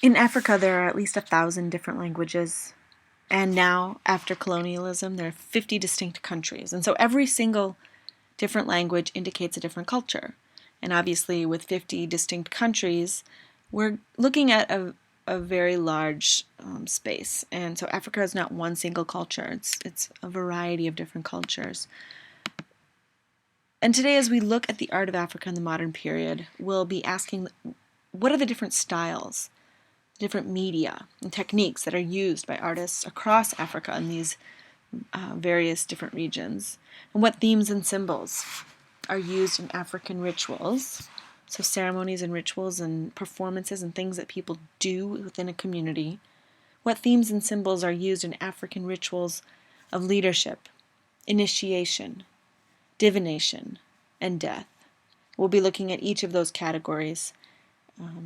In Africa, there are at least 1,000 different languages. And now, after colonialism, there are 50 distinct countries. And so every single different language indicates a different culture. And obviously, with 50 distinct countries, we're looking at a very large space. And so Africa is not one single culture, it's a variety of different cultures. And today, as we look at the art of Africa in the modern period, we'll be asking what are the different styles, different media and techniques that are used by artists across Africa in these various different regions, and what themes and symbols are used in African rituals, so ceremonies and rituals and performances and things that people do within a community. What themes and symbols are used in African rituals of leadership, initiation, divination, and death. We'll be looking at each of those categories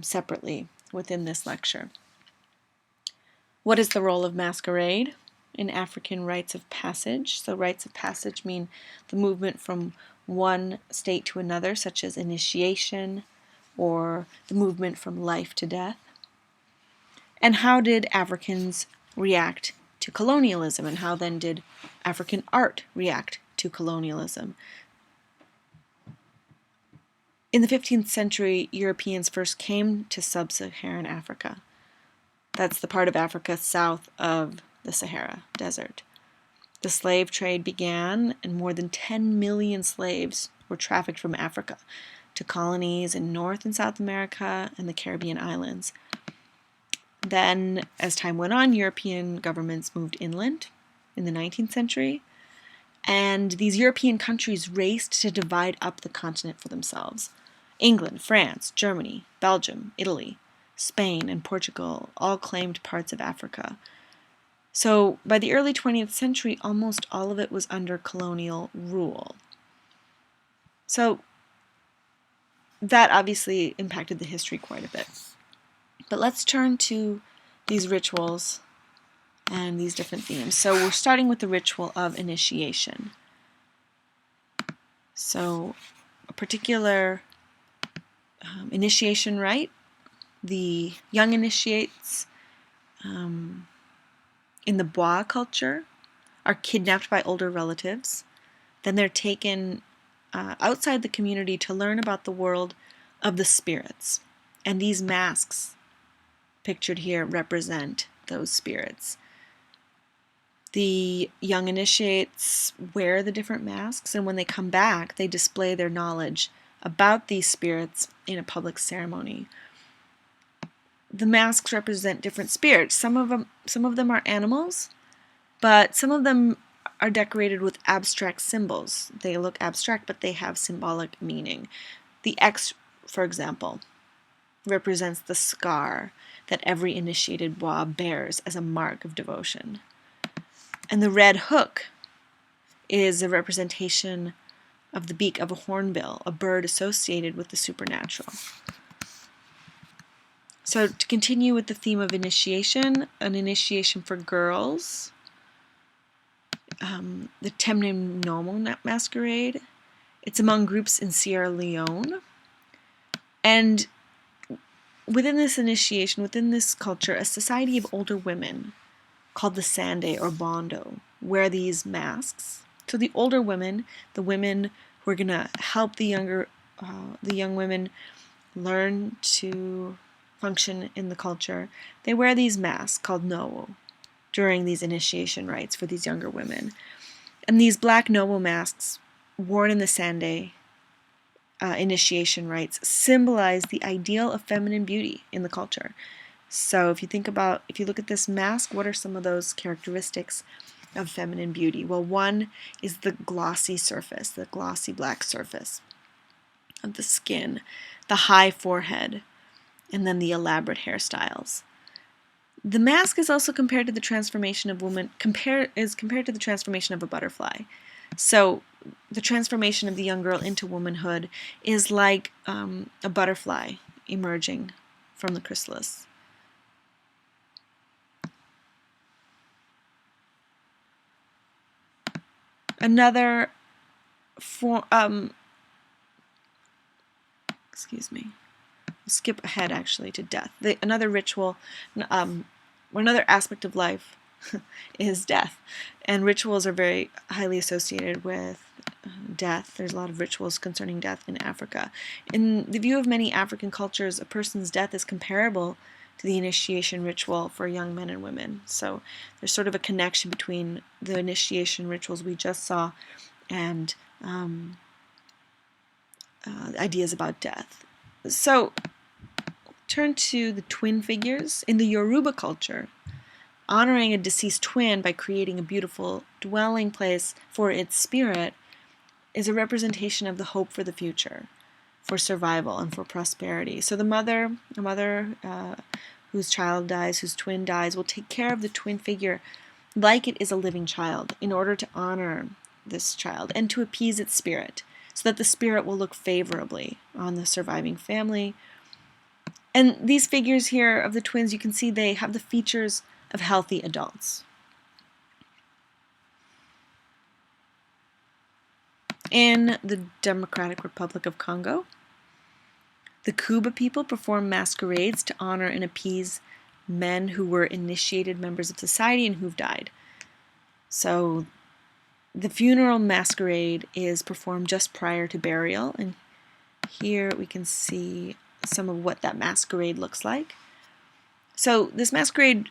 separately within this lecture. What is the role of masquerade in African rites of passage? So rites of passage mean the movement from one state to another, such as initiation or the movement from life to death. And how did Africans react to colonialism, and how then did African art react to colonialism? In the 15th century, Europeans first came to sub-Saharan Africa. That's the part of Africa south of the Sahara Desert. The slave trade began, and more than 10 million slaves were trafficked from Africa to colonies in North and South America and the Caribbean islands. Then, as time went on, European governments moved inland in the 19th century, and these European countries raced to divide up the continent for themselves. England, France, Germany, Belgium, Italy, Spain, and Portugal all claimed parts of Africa. So by the early 20th century, almost all of it was under colonial rule. So that obviously impacted the history quite a bit. But let's turn to these rituals and these different themes. So we're starting with the ritual of initiation. So a particular initiation rite, the young initiates in the Bois culture are kidnapped by older relatives. Then they're taken outside the community to learn about the world of the spirits. And these masks pictured here represent those spirits. The young initiates wear the different masks, and when they come back, they display their knowledge about these spirits in a public ceremony. The masks represent different spirits. Some of them are animals, but some of them are decorated with abstract symbols. They look abstract, but they have symbolic meaning. The X, for example, represents the scar that every initiated Bois bears as a mark of devotion. And the red hook is a representation of the beak of a hornbill, a bird associated with the supernatural. So to continue with the theme of initiation, an initiation for girls, the Temne Nomo masquerade. It's among groups in Sierra Leone. And within this initiation, within this culture, a society of older women called the Sande or Bondo wear these masks. So the older women, the women who are going to help the young women learn to function in the culture, they wear these masks called Nowo during these initiation rites for these younger women. And these black Nowo masks worn in the Sande initiation rites symbolize the ideal of feminine beauty in the culture. So if you look at this mask, what are some of those characteristics of feminine beauty? Well, one is the glossy surface, the glossy black surface of the skin, the high forehead, and then the elaborate hairstyles. The mask is also compared to the transformation of woman, compared to the transformation of a butterfly. So the transformation of the young girl into womanhood is like a butterfly emerging from the chrysalis. Another skip ahead actually to death. Another ritual, another aspect of life is death. And rituals are very highly associated with death. There's a lot of rituals concerning death in Africa. In the view of many African cultures, a person's death is comparable to the initiation ritual for young men and women. So there's sort of a connection between the initiation rituals we just saw and ideas about death. So turn to the twin figures. In the Yoruba culture, honoring a deceased twin by creating a beautiful dwelling place for its spirit is a representation of the hope for the future, for survival and for prosperity. So a mother whose child dies, whose twin dies, will take care of the twin figure like it is a living child in order to honor this child and to appease its spirit, so that the spirit will look favorably on the surviving family. And these figures here of the twins, you can see they have the features of healthy adults. In the Democratic Republic of Congo, the Kuba people perform masquerades to honor and appease men who were initiated members of society and who've died. So the funeral masquerade is performed just prior to burial, and here we can see some of what that masquerade looks like. So this masquerade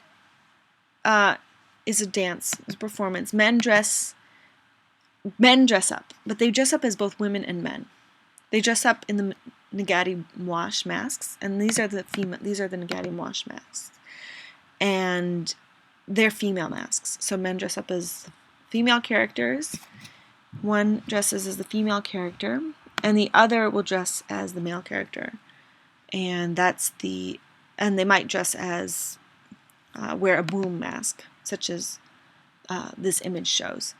is a dance, is a performance. Men dress up, but they dress up as both women and men. They dress up in the Ngati Mwash masks, and these are the Ngati Mwash masks, and they're female masks. So men dress up as female characters. One dresses as the female character, and the other will dress as the male character, and they might dress as wear a boom mask, such as this image shows.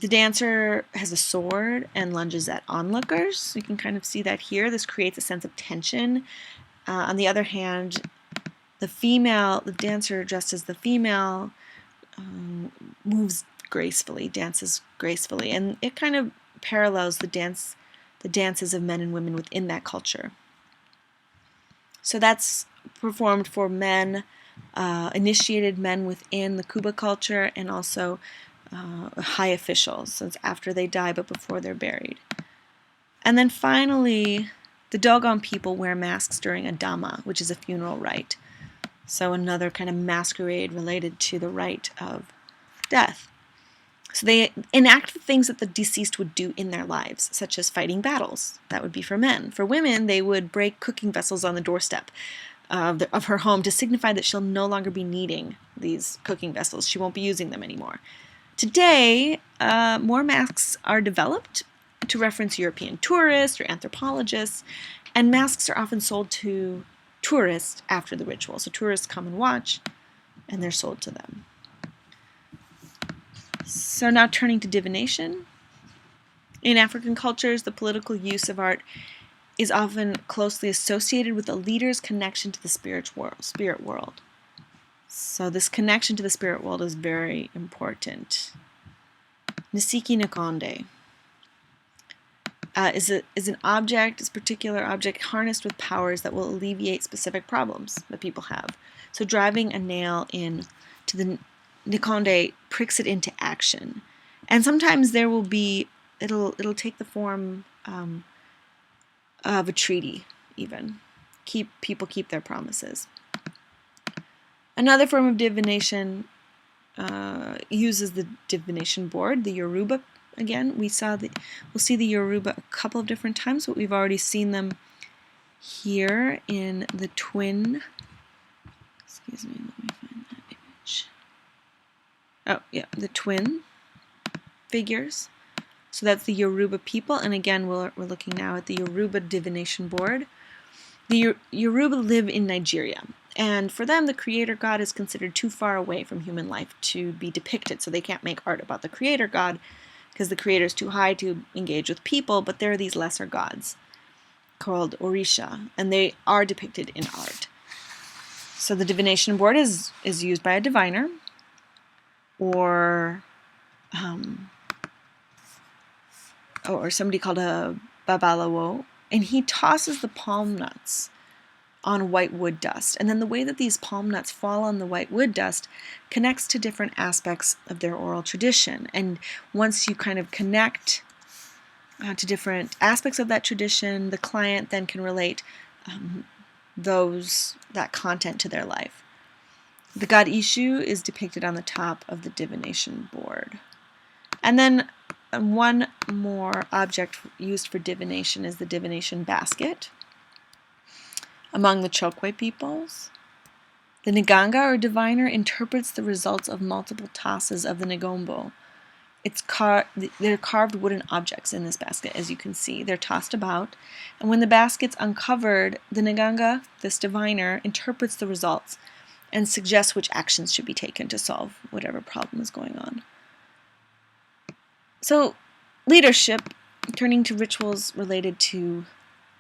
The dancer has a sword and lunges at onlookers. You can kind of see that here. This creates a sense of tension. On the other hand, the dancer dressed as the female moves gracefully, dances gracefully, and it kind of parallels the dances of men and women within that culture. So that's performed for men, initiated men within the Kuba culture, and also high officials, so it's after they die but before they're buried. And then finally, the Dogon people wear masks during a dama, which is a funeral rite. So another kind of masquerade related to the rite of death. So they enact the things that the deceased would do in their lives, such as fighting battles. That would be for men. For women, they would break cooking vessels on the doorstep of her home to signify that she'll no longer be needing these cooking vessels. She won't be using them anymore. Today, more masks are developed to reference European tourists or anthropologists, and masks are often sold to tourists after the ritual. So tourists come and watch, and they're sold to them. So now turning to divination. In African cultures, the political use of art is often closely associated with a leader's connection to the spirit world. So this connection to the spirit world is very important. Nsiki Nkonde is an object, is a particular object harnessed with powers that will alleviate specific problems that people have. So driving a nail in to the Nkonde pricks it into action, and sometimes there will be it'll take the form of a treaty. Even people keep their promises. Another form of divination uses the divination board, the Yoruba. Again, we'll see the Yoruba a couple of different times, but we've already seen them here in the twin. Excuse me, let me find that image. Oh, yeah, the twin figures. So that's the Yoruba people, and again, we're looking now at the Yoruba divination board. The Yoruba live in Nigeria, and for them, the creator god is considered too far away from human life to be depicted, so they can't make art about the creator god because the creator is too high to engage with people, but there are these lesser gods called Orisha, and they are depicted in art. So the divination board is used by a diviner or somebody called a babalawo, And he tosses the palm nuts on white wood dust. And then the way that these palm nuts fall on the white wood dust connects to different aspects of their oral tradition. And once you kind of connect to different aspects of that tradition, the client then can relate that content to their life. The god Ishu is depicted on the top of the divination board. And then one more object used for divination is the divination basket. Among the Chokwe peoples, the Nganga or diviner interprets the results of multiple tosses of the Ngombo. They're carved wooden objects in this basket, as you can see. They're tossed about, and when the basket's uncovered, the Nganga, this diviner, interprets the results and suggests which actions should be taken to solve whatever problem is going on. So, leadership, turning to rituals related to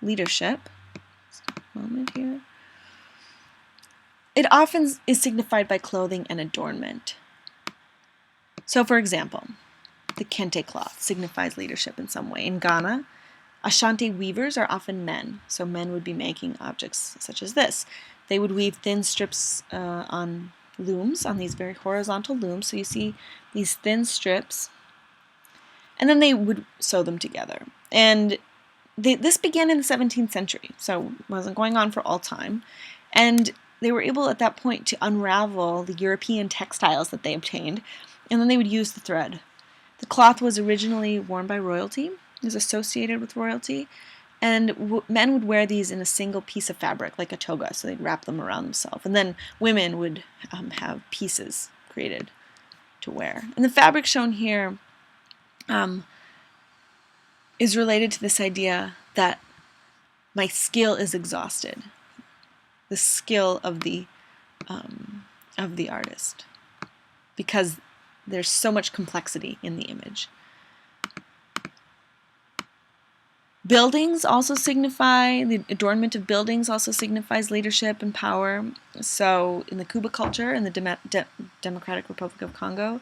leadership. Just a moment here. It often is signified by clothing and adornment. So, for example, the kente cloth signifies leadership in some way. In Ghana, Ashanti weavers are often men, so men would be making objects such as this. They would weave thin strips on looms, on these very horizontal looms. So you see these thin strips, and then they would sew them together. And this began in the 17th century, so it wasn't going on for all time. And they were able at that point to unravel the European textiles that they obtained, and then they would use the thread. The cloth was originally worn by royalty, it was associated with royalty, and men would wear these in a single piece of fabric, like a toga, so they'd wrap them around themselves. And then women would have pieces created to wear. And the fabric shown here is related to this idea that my skill is exhausted, the skill of the artist, because there's so much complexity in the image. Buildings also signify, the adornment of buildings also signifies leadership and power. So in the Kuba culture in the Democratic Republic of Congo,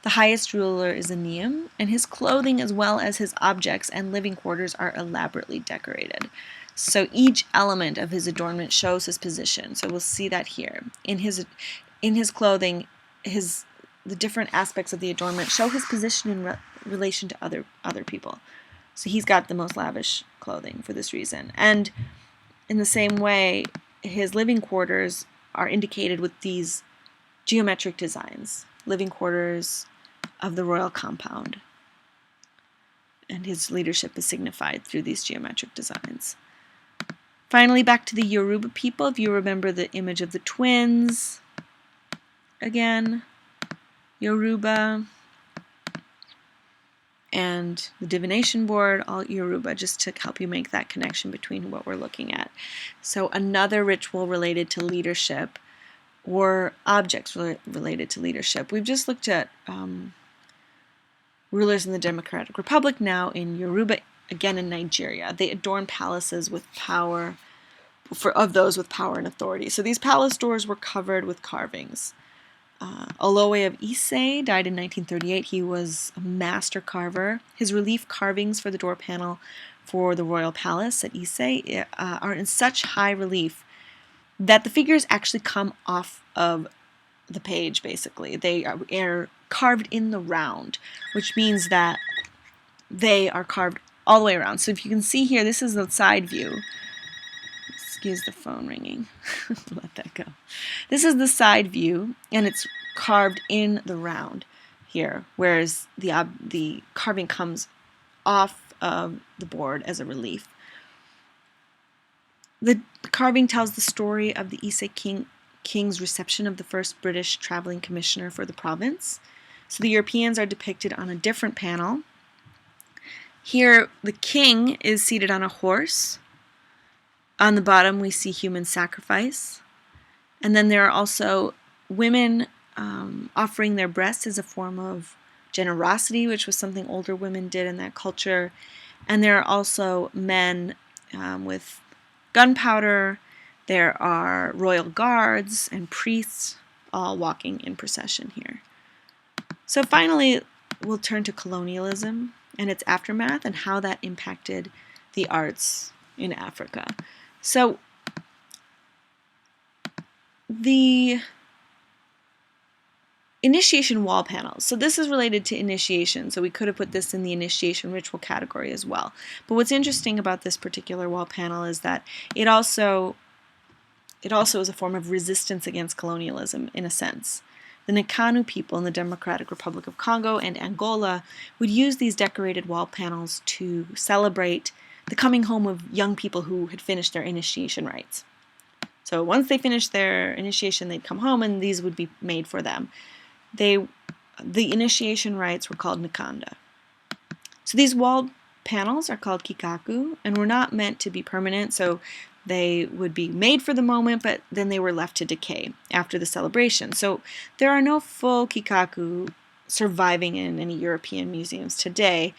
the highest ruler is a Niyam, and his clothing as well as his objects and living quarters are elaborately decorated. So each element of his adornment shows his position. So we'll see that here. In his clothing, the different aspects of the adornment show his position in relation to other people. So he's got the most lavish clothing for this reason. And in the same way, his living quarters are indicated with these geometric designs, living quarters of the royal compound. And his leadership is signified through these geometric designs. Finally, back to the Yoruba people. If you remember the image of the twins, again, Yoruba, and the divination board, all Yoruba, just to help you make that connection between what we're looking at. So another ritual related to leadership, or objects related to leadership. We've just looked at rulers in the Democratic Republic, now in Yoruba, again in Nigeria. They adorn palaces with power, of those with power and authority. So these palace doors were covered with carvings. Olowe of Ise died in 1938. He was a master carver. His relief carvings for the door panel for the royal palace at Ise are in such high relief that the figures actually come off of the page, basically. They are carved in the round, which means that they are carved all the way around. So if you can see here, this is the side view. Excuse the phone ringing. Let that go. This is the side view, and it's carved in the round here, whereas the carving comes off of the board as a relief. The carving tells the story of the Ise king's reception of the first British traveling commissioner for the province. So the Europeans are depicted on a different panel. Here, the king is seated on a horse. On the bottom, we see human sacrifice. And then there are also women offering their breasts as a form of generosity, which was something older women did in that culture. And there are also men with gunpowder. There are royal guards and priests all walking in procession here. So finally, we'll turn to colonialism and its aftermath and how that impacted the arts in Africa. So the initiation wall panels. So this is related to initiation, so we could have put this in the initiation ritual category as well. But what's interesting about this particular wall panel is that it also is a form of resistance against colonialism in a sense. The Nkanu people in the Democratic Republic of Congo and Angola would use these decorated wall panels to celebrate the coming home of young people who had finished their initiation rites. So once they finished their initiation, they'd come home and these would be made for them. The initiation rites were called Nkanda. So these wall panels are called kikaku and were not meant to be permanent, so they would be made for the moment, but then they were left to decay after the celebration. So there are no full kikaku surviving in any European museums today,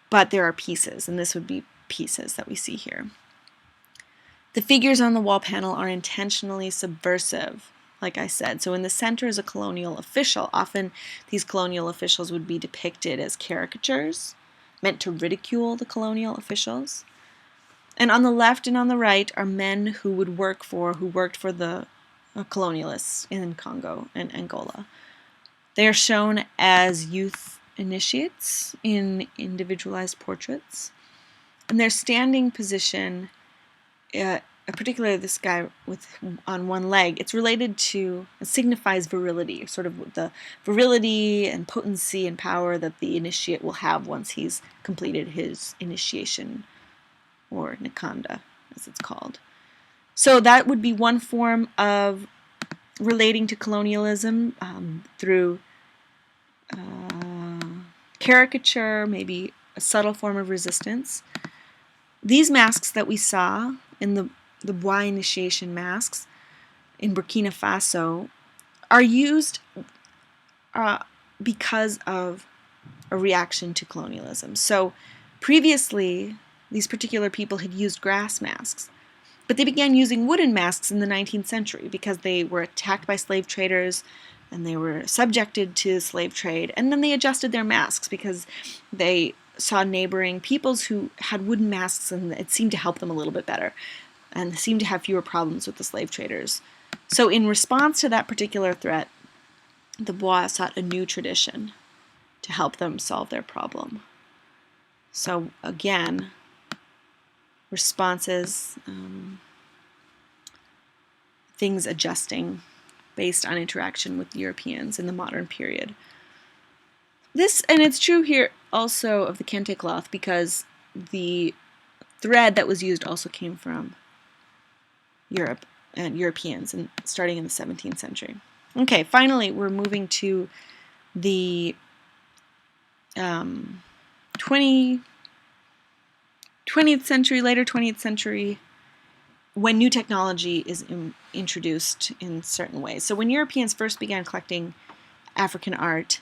but there are pieces, and this would be pieces that we see here. The figures on the wall panel are intentionally subversive, like I said. So in the center is a colonial official. Often these colonial officials would be depicted as caricatures, meant to ridicule the colonial officials. And on the left and on the right are men who worked for the colonialists in Congo and Angola. They are shown as youth initiates in individualized portraits. And their standing position, particularly this guy on one leg, it signifies virility, sort of the virility and potency and power that the initiate will have once he's completed his initiation, or Nkanda, as it's called. So that would be one form of relating to colonialism through caricature, maybe a subtle form of resistance. These masks that we saw in the Bois initiation masks in Burkina Faso are used because of a reaction to colonialism. So previously, these particular people had used grass masks, but they began using wooden masks in the 19th century because they were attacked by slave traders and they were subjected to slave trade, and then they adjusted their masks because they saw neighboring peoples who had wooden masks and it seemed to help them a little bit better and seemed to have fewer problems with the slave traders. So in response to that particular threat, the Bois sought a new tradition to help them solve their problem. So again, responses, things adjusting based on interaction with Europeans in the modern period. And it's true here also of the kente cloth because the thread that was used also came from Europe and Europeans, and starting in the 17th century. Okay, finally, we're moving to the 20th century, later 20th century, when new technology is introduced in certain ways. So when Europeans first began collecting African art,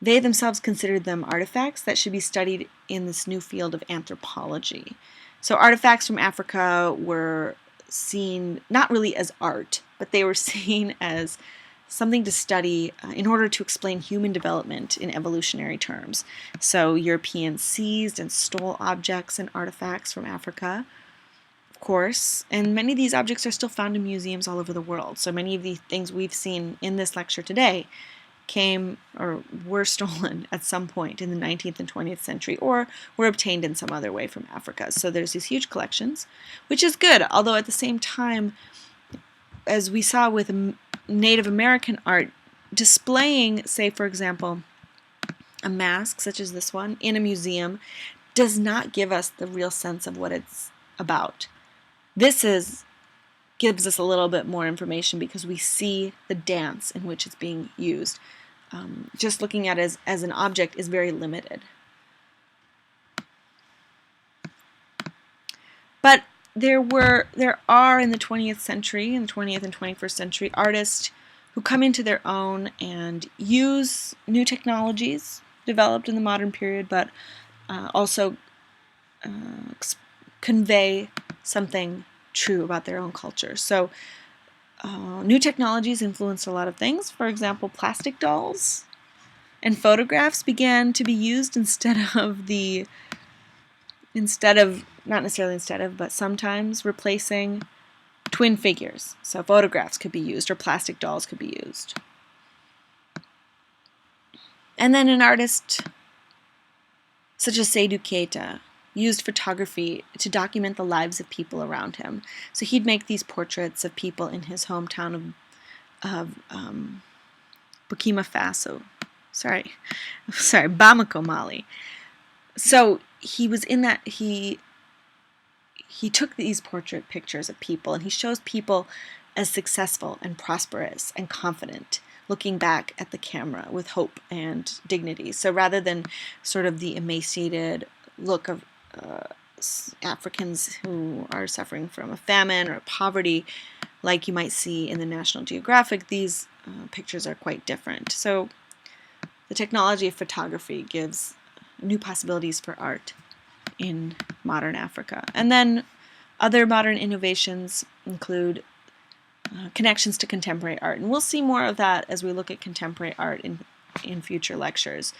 they themselves considered them artifacts that should be studied in this new field of anthropology. So artifacts from Africa were seen not really as art, but they were seen as something to study in order to explain human development in evolutionary terms. So Europeans seized and stole objects and artifacts from Africa, of course, and many of these objects are still found in museums all over the world. So many of the things we've seen in this lecture today came or were stolen at some point in the 19th and 20th century or were obtained in some other way from Africa. So there's these huge collections, which is good, although at the same time, as we saw with Native American art, displaying, say, for example, a mask such as this one in a museum does not give us the real sense of what it's about. This gives us a little bit more information because we see the dance in which it's being used. Just looking at it as an object is very limited. But there are in the 20th century, in the 20th and 21st century, artists who come into their own and use new technologies developed in the modern period, but also convey something true about their own culture. So new technologies influenced a lot of things. For example, plastic dolls and photographs began to be used instead of the not necessarily instead of, but sometimes replacing twin figures. So photographs could be used, or plastic dolls could be used. And then an artist such as Seydou Keita used photography to document the lives of people around him. So he'd make these portraits of people in his hometown of Burkina Faso. Bamako, Mali. So he was in that, he took these portrait pictures of people, and he shows people as successful and prosperous and confident, looking back at the camera with hope and dignity. So rather than sort of the emaciated look of Africans who are suffering from a famine or poverty, like you might see in the National Geographic, these pictures are quite different. So the technology of photography gives new possibilities for art in modern Africa. And then other modern innovations include connections to contemporary art. And we'll see more of that as we look at contemporary art in future lectures.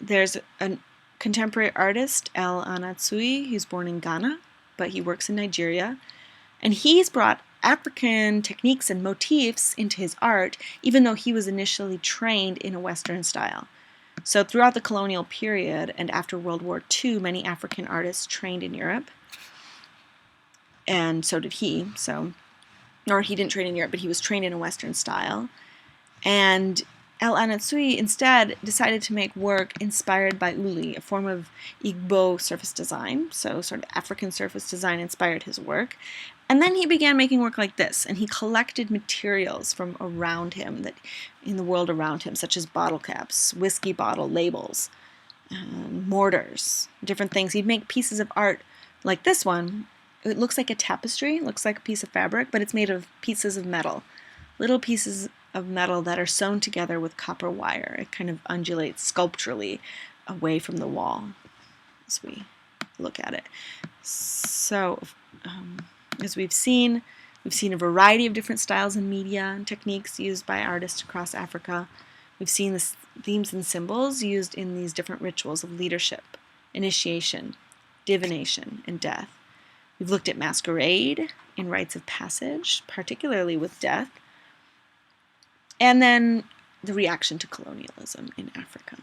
There's a contemporary artist, El Anatsui. He's born in Ghana, but he works in Nigeria. And he's brought African techniques and motifs into his art, even though he was initially trained in a Western style. So throughout the colonial period and after World War II, many African artists trained in Europe, and so did he. Or he didn't train in Europe, but he was trained in a Western style. And El Anatsui instead decided to make work inspired by uli, a form of Igbo surface design. So sort of African surface design inspired his work. And then he began making work like this, and he collected materials from around him, that in the world around him, such as bottle caps, whiskey bottle labels, mortars, different things. He'd make pieces of art like this one. It looks like a tapestry, looks like a piece of fabric, but it's made of pieces of metal, little pieces of metal that are sewn together with copper wire. It kind of undulates sculpturally away from the wall as we look at it. So, as we've seen a variety of different styles and media and techniques used by artists across Africa. We've seen the themes and symbols used in these different rituals of leadership, initiation, divination, and death. We've looked at masquerade in rites of passage, particularly with death, and then the reaction to colonialism in Africa.